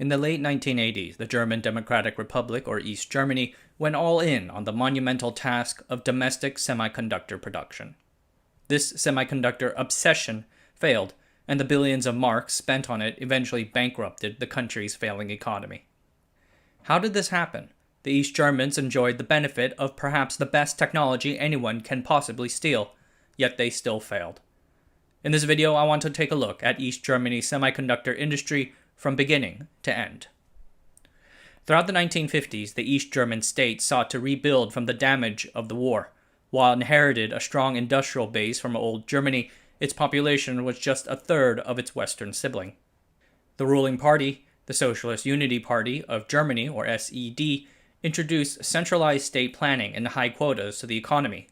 In the late 1980s, the German Democratic Republic, or East Germany, went all in on the monumental task of domestic semiconductor production. This semiconductor obsession failed, and the billions of marks spent on it eventually bankrupted the country's failing economy. How did this happen? The East Germans enjoyed the benefit of perhaps the best technology anyone can possibly steal, yet they still failed. In this video, I want to take a look at East Germany's semiconductor industry from beginning to end. Throughout the 1950s, the East German state sought to rebuild from the damage of the war. While it inherited a strong industrial base from old Germany, its population was just a third of its Western sibling. The ruling party, the Socialist Unity Party of Germany, or SED, introduced centralized state planning and high quotas to the economy.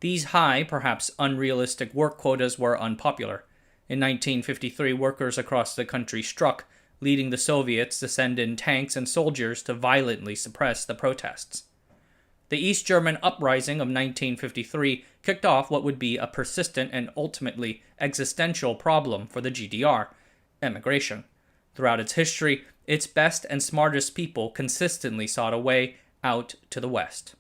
These high, perhaps unrealistic work quotas were unpopular. In 1953, workers across the country struck, leading the Soviets to send in tanks and soldiers to violently suppress the protests. The East German uprising of 1953 kicked off what would be a persistent and ultimately existential problem for the GDR: emigration. Throughout its history, its best and smartest people consistently sought a way out to the West.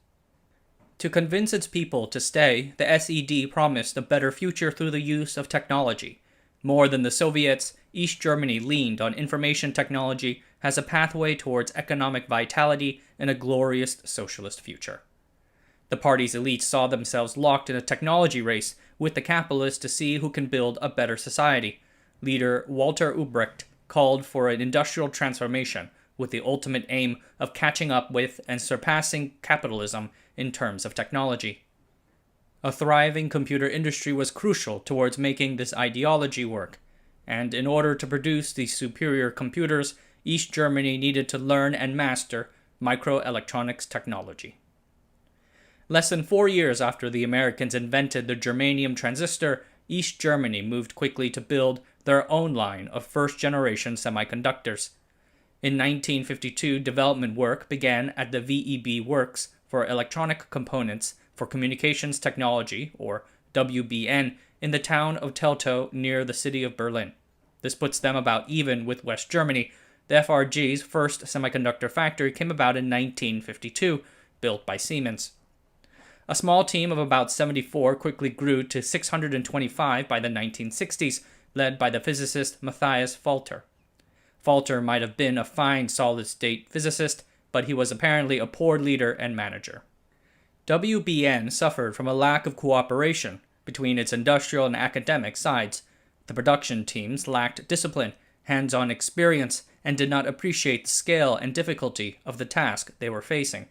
To convince its people to stay, the SED promised a better future through the use of technology. More than the Soviets, East Germany leaned on information technology as a pathway towards economic vitality and a glorious socialist future. The party's elites saw themselves locked in a technology race with the capitalists to see who can build a better society. Leader Walter Ulbricht called for an industrial transformation with the ultimate aim of catching up with and surpassing capitalism in terms of technology. A thriving computer industry was crucial towards making this ideology work, and in order to produce these superior computers, East Germany needed to learn and master microelectronics technology. Less than 4 years after the Americans invented the germanium transistor, East Germany moved quickly to build their own line of first-generation semiconductors. In 1952, development work began at the VEB Works for Electronic Components for Communications Technology, or WBN, in the town of Teltow near the city of Berlin. This puts them about even with West Germany. The FRG's first semiconductor factory came about in 1952, built by Siemens. A small team of about 74 quickly grew to 625 by the 1960s, led by the physicist Matthias Falter. Falter might have been a fine solid-state physicist, but he was apparently a poor leader and manager. WBN suffered from a lack of cooperation between its industrial and academic sides. The production teams lacked discipline, hands-on experience, and did not appreciate the scale and difficulty of the task they were facing.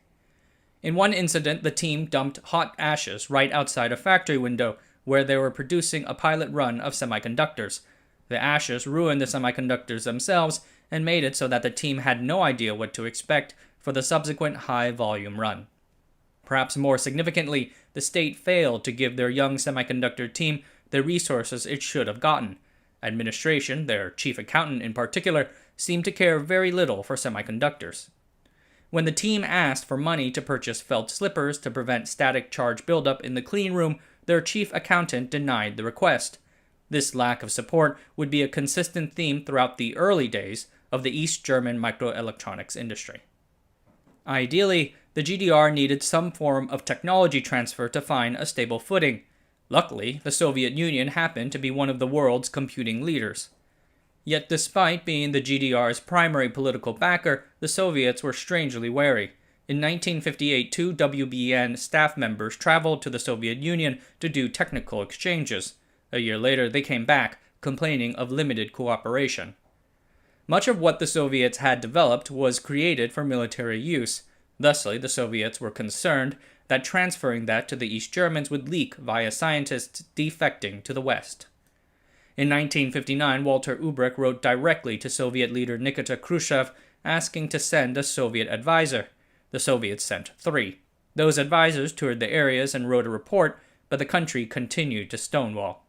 In one incident, the team dumped hot ashes right outside a factory window where they were producing a pilot run of semiconductors. The ashes ruined the semiconductors themselves and made it so that the team had no idea what to expect for the subsequent high-volume run. Perhaps more significantly, the state failed to give their young semiconductor team the resources it should have gotten. Administration, their chief accountant in particular, seemed to care very little for semiconductors. When the team asked for money to purchase felt slippers to prevent static charge buildup in the clean room, their chief accountant denied the request. This lack of support would be a consistent theme throughout the early days of the East German microelectronics industry. Ideally, the GDR needed some form of technology transfer to find a stable footing. Luckily, the Soviet Union happened to be one of the world's computing leaders. Yet despite being the GDR's primary political backer, the Soviets were strangely wary. In 1958, 2 WBN staff members traveled to the Soviet Union to do technical exchanges. A year later, they came back, complaining of limited cooperation. Much of what the Soviets had developed was created for military use. Thusly, the Soviets were concerned that transferring that to the East Germans would leak via scientists defecting to the West. In 1959, Walter Ulbricht wrote directly to Soviet leader Nikita Khrushchev asking to send a Soviet advisor. The Soviets sent 3. Those advisors toured the areas and wrote a report, but the country continued to stonewall.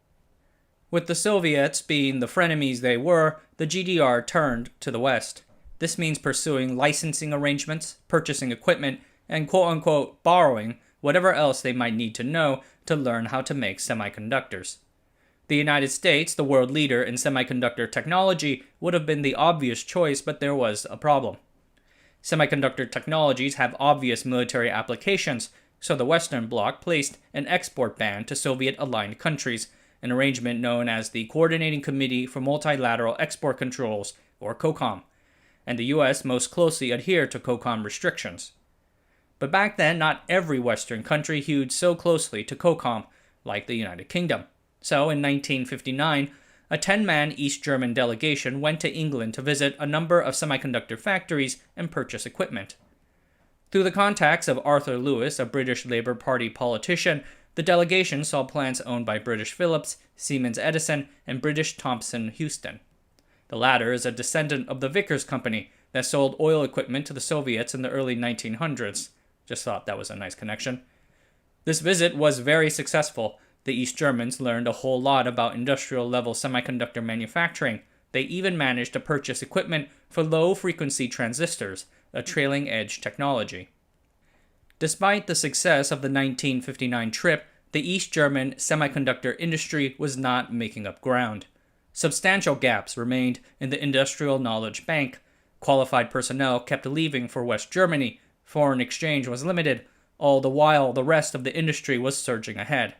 With the Soviets being the frenemies they were, the GDR turned to the West. This means pursuing licensing arrangements, purchasing equipment, and quote-unquote borrowing whatever else they might need to know to learn how to make semiconductors. The United States, the world leader in semiconductor technology, would have been the obvious choice, but there was a problem. Semiconductor technologies have obvious military applications, so the Western Bloc placed an export ban to Soviet-aligned countries, an arrangement known as the Coordinating Committee for Multilateral Export Controls, or COCOM, and the US most closely adhered to COCOM restrictions. But back then, not every Western country hewed so closely to COCOM, like the United Kingdom. So, in 1959, a 10-man East German delegation went to England to visit a number of semiconductor factories and purchase equipment. Through the contacts of Arthur Lewis, a British Labour Party politician, the delegation saw plants owned by British Philips, Siemens Edison, and British Thomson Houston. The latter is a descendant of the Vickers Company that sold oil equipment to the Soviets in the early 1900s. Just thought that was a nice connection. This visit was very successful. The East Germans learned a whole lot about industrial-level semiconductor manufacturing. They even managed to purchase equipment for low-frequency transistors, a trailing-edge technology. Despite the success of the 1959 trip, the East German semiconductor industry was not making up ground. Substantial gaps remained in the industrial knowledge bank. Qualified personnel kept leaving for West Germany. Foreign exchange was limited, all the while the rest of the industry was surging ahead.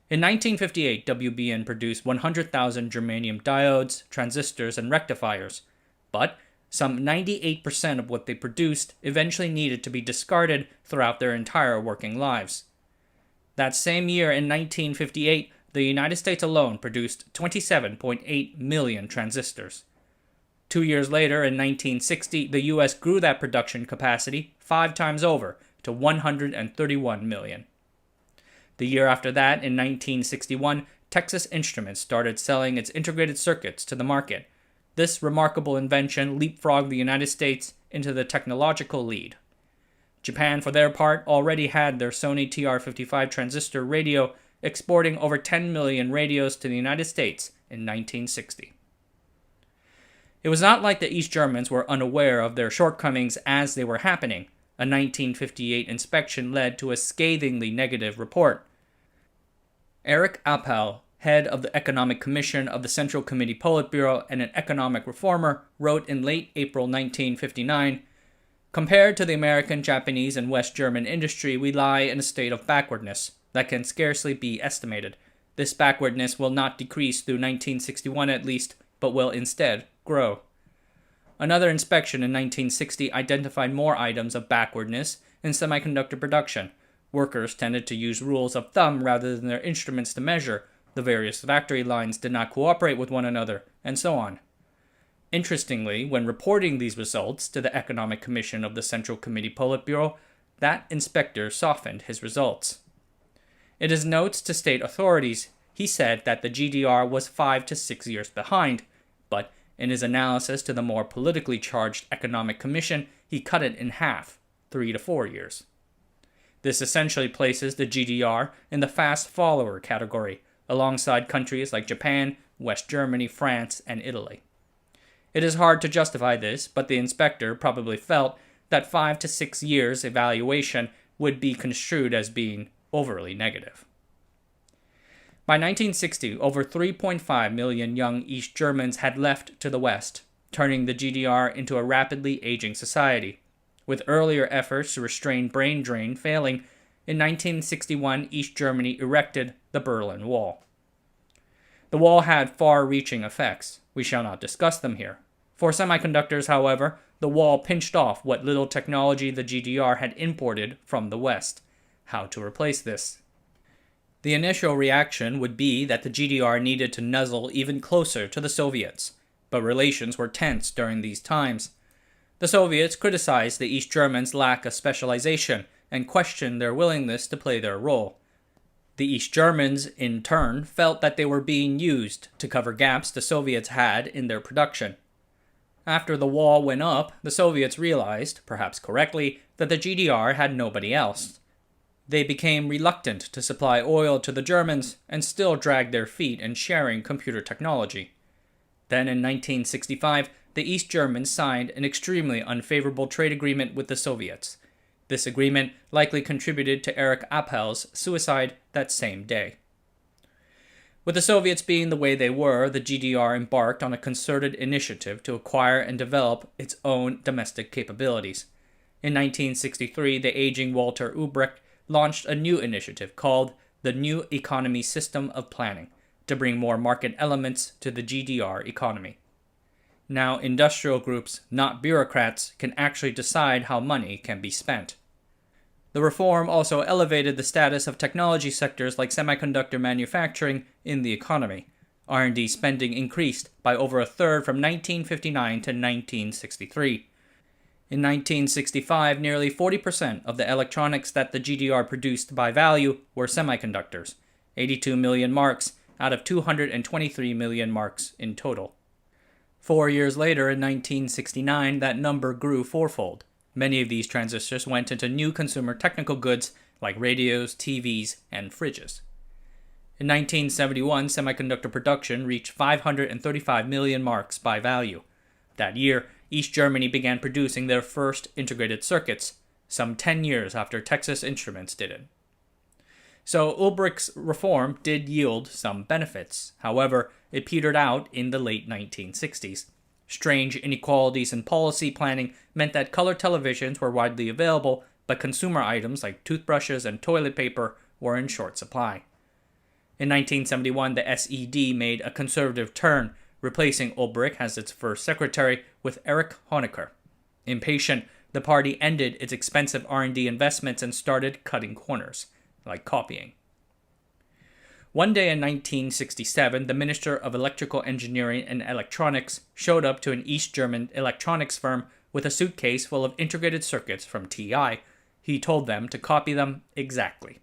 In 1958, WBN produced 100,000 germanium diodes, transistors, and rectifiers, but some 98% of what they produced eventually needed to be discarded throughout their entire working lives. That same year, in 1958, the United States alone produced 27.8 million transistors. 2 years later, in 1960, the U.S. grew that production capacity 5 times over to 131 million. The year after that, in 1961, Texas Instruments started selling its integrated circuits to the market. This remarkable invention leapfrogged the United States into the technological lead. Japan, for their part, already had their Sony TR-55 transistor radio, exporting over 10 million radios to the United States in 1960. It was not like the East Germans were unaware of their shortcomings as they were happening. A 1958 inspection led to a scathingly negative report. Erich Appel, head of the Economic Commission of the Central Committee Politburo and an economic reformer, wrote in late April 1959, "Compared to the American, Japanese, and West German industry, we lie in a state of backwardness that can scarcely be estimated. This backwardness will not decrease through 1961 at least, but will instead grow." Another inspection in 1960 identified more items of backwardness in semiconductor production. Workers tended to use rules of thumb rather than their instruments to measure. The various factory lines did not cooperate with one another, and so on. Interestingly, when reporting these results to the Economic Commission of the Central Committee Politburo, that inspector softened his results. In his notes to state authorities, he said that the GDR was 5 to 6 years behind, but in his analysis to the more politically charged Economic Commission, he cut it in half, 3 to 4 years. This essentially places the GDR in the fast follower category, alongside countries like Japan, West Germany, France, and Italy. It is hard to justify this, but the inspector probably felt that 5 to 6 years evaluation would be construed as being overly negative. By 1960, over 3.5 million young East Germans had left to the West, turning the GDR into a rapidly aging society. With earlier efforts to restrain brain drain failing, in 1961 East Germany erected the Berlin Wall. The wall had far-reaching effects. We shall not discuss them here. For semiconductors, however, the wall pinched off what little technology the GDR had imported from the West. How to replace this? The initial reaction would be that the GDR needed to nuzzle even closer to the Soviets, but relations were tense during these times. The Soviets criticized the East Germans' lack of specialization and questioned their willingness to play their role. The East Germans, in turn, felt that they were being used to cover gaps the Soviets had in their production. After the wall went up, the Soviets realized, perhaps correctly, that the GDR had nobody else. They became reluctant to supply oil to the Germans and still dragged their feet in sharing computer technology. Then in 1965, the East Germans signed an extremely unfavorable trade agreement with the Soviets. This agreement likely contributed to Erich Appel's suicide that same day. With the Soviets being the way they were, the GDR embarked on a concerted initiative to acquire and develop its own domestic capabilities. In 1963, the aging Walter Ulbricht launched a new initiative called the New Economy System of Planning to bring more market elements to the GDR economy. Now, industrial groups, not bureaucrats, can actually decide how money can be spent. The reform also elevated the status of technology sectors like semiconductor manufacturing in the economy. R&D spending increased by over a third from 1959 to 1963. In 1965, nearly 40% of the electronics that the GDR produced by value were semiconductors, 82 million marks out of 223 million marks in total. 4 years later, in 1969, that number grew fourfold. Many of these transistors went into new consumer technical goods like radios, TVs, and fridges. In 1971, semiconductor production reached 535 million marks by value. That year, East Germany began producing their first integrated circuits, some 10 years after Texas Instruments did it. So Ulbricht's reform did yield some benefits. However, it petered out in the late 1960s. Strange inequalities in policy planning meant that color televisions were widely available, but consumer items like toothbrushes and toilet paper were in short supply. In 1971, the SED made a conservative turn, replacing Ulbricht as its first secretary with Erich Honecker. Impatient, the party ended its expensive R&D investments and started cutting corners, like copying. One day in 1967, the Minister of Electrical Engineering and Electronics showed up to an East German electronics firm with a suitcase full of integrated circuits from TI. He told them to copy them exactly.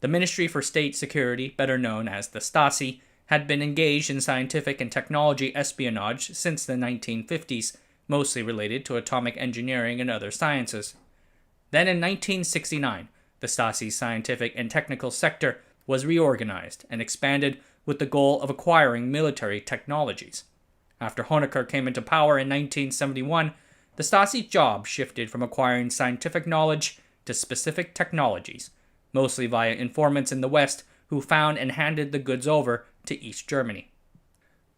The Ministry for State Security, better known as the Stasi, had been engaged in scientific and technology espionage since the 1950s, mostly related to atomic engineering and other sciences. Then in 1969, the Stasi's scientific and technical sector was reorganized and expanded with the goal of acquiring military technologies. After Honecker came into power in 1971, the Stasi's job shifted from acquiring scientific knowledge to specific technologies, mostly via informants in the West who found and handed the goods over to East Germany.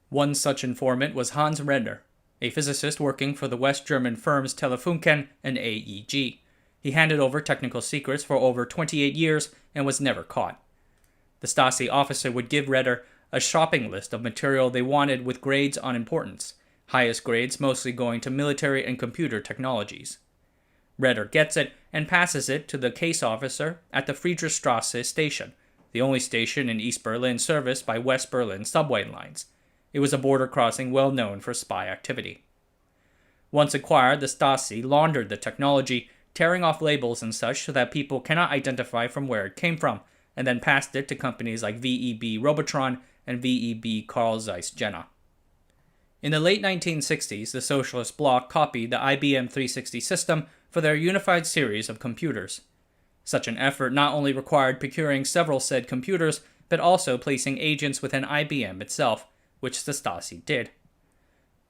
One such informant was Hans Renner, a physicist working for the West German firms Telefunken and AEG. He handed over technical secrets for over 28 years and was never caught. The Stasi officer would give Renner a shopping list of material they wanted with grades on importance, highest grades mostly going to military and computer technologies. Renner gets it and passes it to the case officer at the Friedrichstrasse station, the only station in East Berlin serviced by West Berlin subway lines. It was a border crossing well known for spy activity. Once acquired, the Stasi laundered the technology, tearing off labels and such so that people cannot identify from where it came from, and then passed it to companies like VEB Robotron and VEB Carl Zeiss Jena. In the late 1960s, the Socialist Bloc copied the IBM 360 system for their unified series of computers. Such an effort not only required procuring several said computers, but also placing agents within IBM itself, which the Stasi did.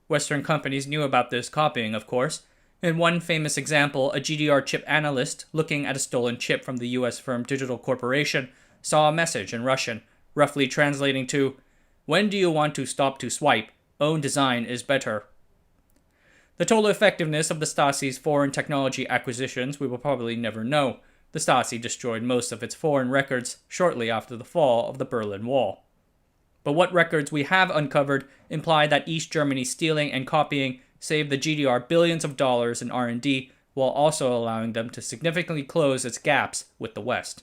Western companies knew about this copying, of course. In one famous example, a GDR chip analyst looking at a stolen chip from the US firm Digital Corporation saw a message in Russian, roughly translating to, "When do you want to stop to swipe? Own design is better." The total effectiveness of the Stasi's foreign technology acquisitions we will probably never know. The Stasi destroyed most of its foreign records shortly after the fall of the Berlin Wall. But what records we have uncovered imply that East Germany stealing and copying saved the GDR billions of dollars in R&D while also allowing them to significantly close its gaps with the West.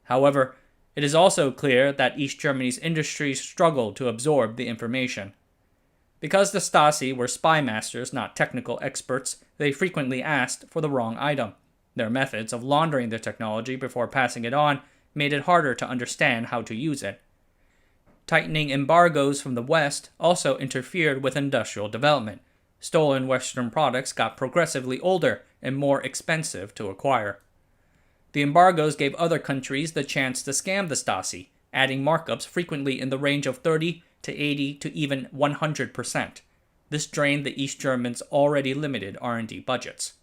However, it is also clear that East Germany's industries struggled to absorb the information. Because the Stasi were spy masters, not technical experts, they frequently asked for the wrong item. Their methods of laundering the technology before passing it on made it harder to understand how to use it. Tightening embargoes from the West also interfered with industrial development. Stolen Western products got progressively older and more expensive to acquire. The embargoes gave other countries the chance to scam the Stasi, adding markups frequently in the range of 30 to 80 to even 100%. This drained the East Germans' already limited R&D budgets.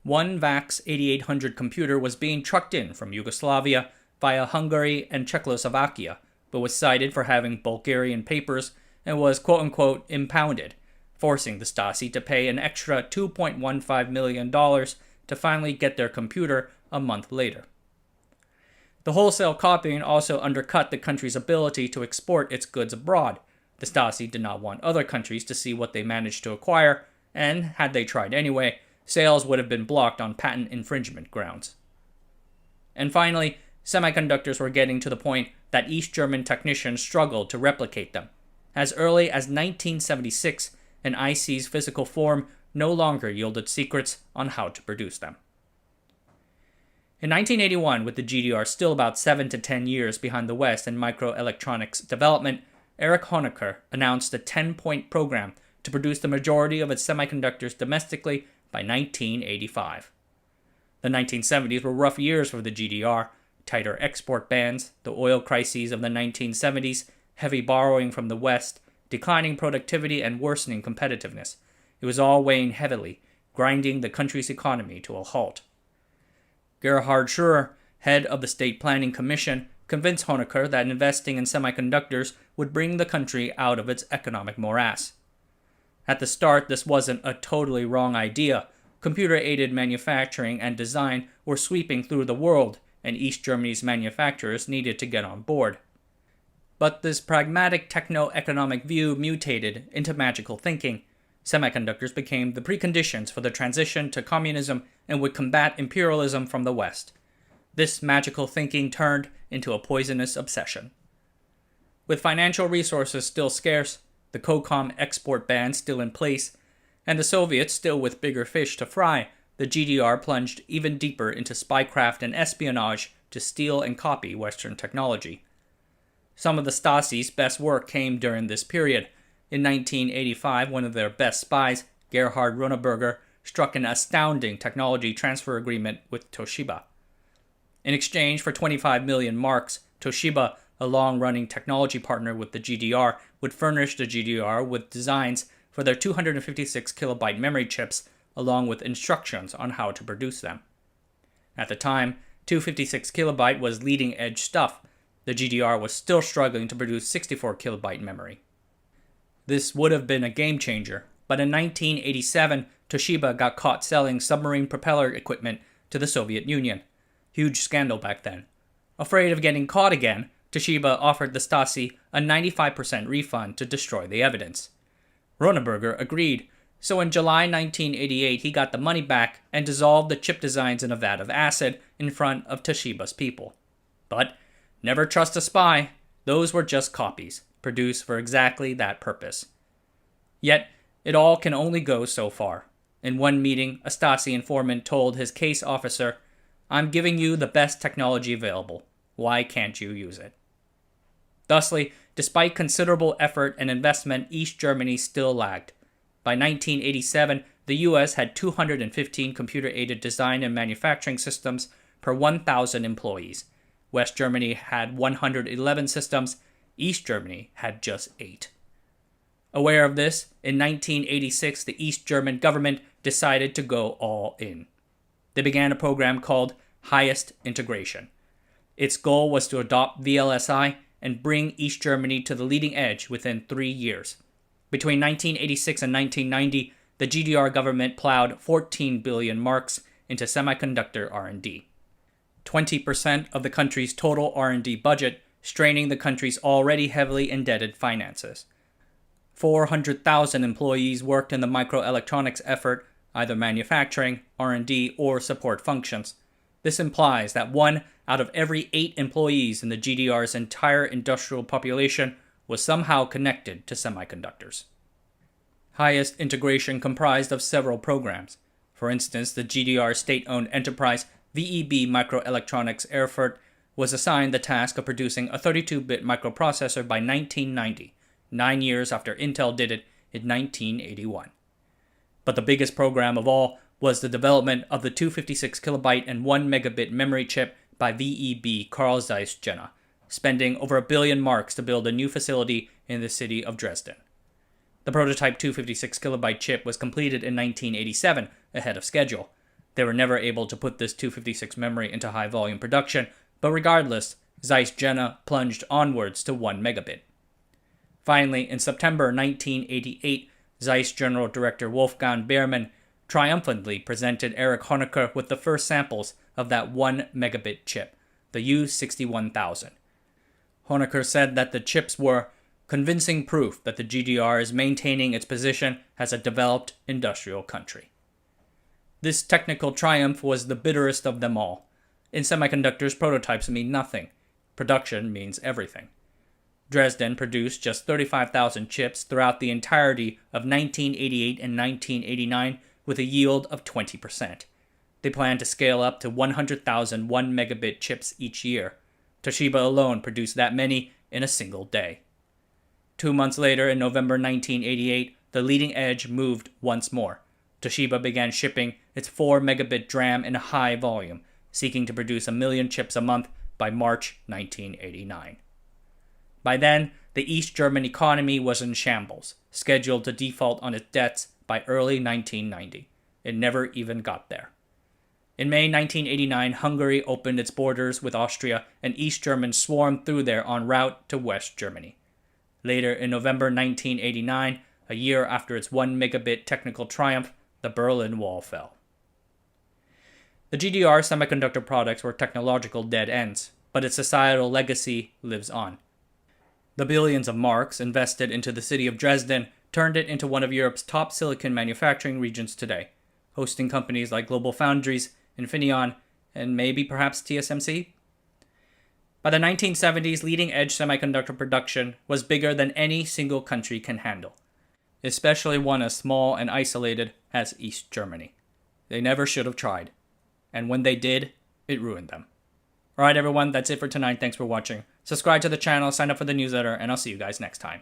One VAX 8800 computer was being trucked in from Yugoslavia via Hungary and Czechoslovakia, but was cited for having Bulgarian papers and was quote-unquote impounded, forcing the Stasi to pay an extra $2.15 million to finally get their computer a month later. The wholesale copying also undercut the country's ability to export its goods abroad. The Stasi did not want other countries to see what they managed to acquire, and had they tried anyway, sales would have been blocked on patent infringement grounds. And finally, semiconductors were getting to the point that East German technicians struggled to replicate them. As early as 1976, an IC's physical form no longer yielded secrets on how to produce them. In 1981, with the GDR still about 7 to 10 years behind the West in microelectronics development, Erich Honecker announced a 10-point program to produce the majority of its semiconductors domestically by 1985. The 1970s were rough years for the GDR: tighter export bans, the oil crises of the 1970s, heavy borrowing from the West, declining productivity, and worsening competitiveness. It was all weighing heavily, grinding the country's economy to a halt. Gerhard Schröder, head of the State Planning Commission, convinced Honecker that investing in semiconductors would bring the country out of its economic morass. At the start, this wasn't a totally wrong idea. Computer-aided manufacturing and design were sweeping through the world, and East Germany's manufacturers needed to get on board. But this pragmatic techno-economic view mutated into magical thinking. Semiconductors became the preconditions for the transition to communism and would combat imperialism from the West. This magical thinking turned into a poisonous obsession. With financial resources still scarce, the COCOM export ban still in place, and the Soviets still with bigger fish to fry, the GDR plunged even deeper into spycraft and espionage to steal and copy Western technology. Some of the Stasi's best work came during this period. In 1985, one of their best spies, Gerhard Runeberger, struck an astounding technology transfer agreement with Toshiba. In exchange for 25 million marks, Toshiba, a long-running technology partner with the GDR, would furnish the GDR with designs for their 256 kilobyte memory chips, along with instructions on how to produce them. At the time, 256 kilobyte was leading-edge stuff. The GDR was still struggling to produce 64 kilobyte memory. This would have been a game changer, but in 1987, Toshiba got caught selling submarine propeller equipment to the Soviet Union. Huge scandal back then. Afraid of getting caught again, Toshiba offered the Stasi a 95% refund to destroy the evidence. Runeberger agreed, so in July 1988 he got the money back and dissolved the chip designs in a vat of acid in front of Toshiba's people. But never trust a spy. Those were just copies, produced for exactly that purpose. Yet, it all can only go so far. In one meeting, a Stasi informant told his case officer, "I'm giving you the best technology available. Why can't you use it?" Thusly, despite considerable effort and investment, East Germany still lagged. By 1987, the US had 215 computer-aided design and manufacturing systems per 1,000 employees. West Germany had 111 systems. East Germany had just 8. Aware of this, in 1986, the East German government decided to go all in. They began a program called Highest Integration. Its goal was to adopt VLSI and bring East Germany to the leading edge within 3 years. Between 1986 and 1990, the GDR government plowed 14 billion marks into semiconductor R&D. 20% of the country's total R&D budget, straining the country's already heavily indebted finances. 400,000 employees worked in the microelectronics effort, either manufacturing, R&D, or support functions. This implies that 1 out of every 8 employees in the GDR's entire industrial population was somehow connected to semiconductors. Highest Integration comprised of several programs. For instance, the GDR state-owned enterprise VEB Microelectronics Erfurt was assigned the task of producing a 32-bit microprocessor by 1990, 9 years after Intel did it in 1981. But the biggest program of all was the development of the 256 kilobyte and 1 megabit memory chip by VEB Carl Zeiss Jena, spending over 1 billion marks to build a new facility in the city of Dresden. The prototype 256 kilobyte chip was completed in 1987, ahead of schedule. They were never able to put this 256 memory into high-volume production, but regardless, Zeiss Jena plunged onwards to 1 megabit. Finally, in September 1988, Zeiss General Director Wolfgang Beermann triumphantly presented Erich Honecker with the first samples of that 1 megabit chip, the U61000. Honecker said that the chips were convincing proof that the GDR is maintaining its position as a developed industrial country. This technical triumph was the bitterest of them all. In semiconductors, prototypes mean nothing. Production means everything. Dresden produced just 35,000 chips throughout the entirety of 1988 and 1989 with a yield of 20%. They plan to scale up to 100,000 1 megabit chips each year. Toshiba alone produced that many in a single day. 2 months later, in November 1988, the leading edge moved once more. Toshiba began shipping its 4 megabit DRAM in a high volume, seeking to produce 1 million chips a month by March 1989. By then, the East German economy was in shambles, scheduled to default on its debts by early 1990. It never even got there. In May 1989, Hungary opened its borders with Austria, and East Germans swarmed through there en route to West Germany. Later, in November 1989, a year after its 1 megabit technical triumph, the Berlin Wall fell. The GDR semiconductor products were technological dead ends, but its societal legacy lives on. The billions of marks invested into the city of Dresden turned it into one of Europe's top silicon manufacturing regions today, hosting companies like Global Foundries, Infineon, and maybe perhaps TSMC. By the 1970s, leading-edge semiconductor production was bigger than any single country can handle, especially one as small and isolated as East Germany. They never should have tried, and when they did, it ruined them. Alright everyone, that's it for tonight. Thanks for watching. Subscribe to the channel, sign up for the newsletter, and I'll see you guys next time.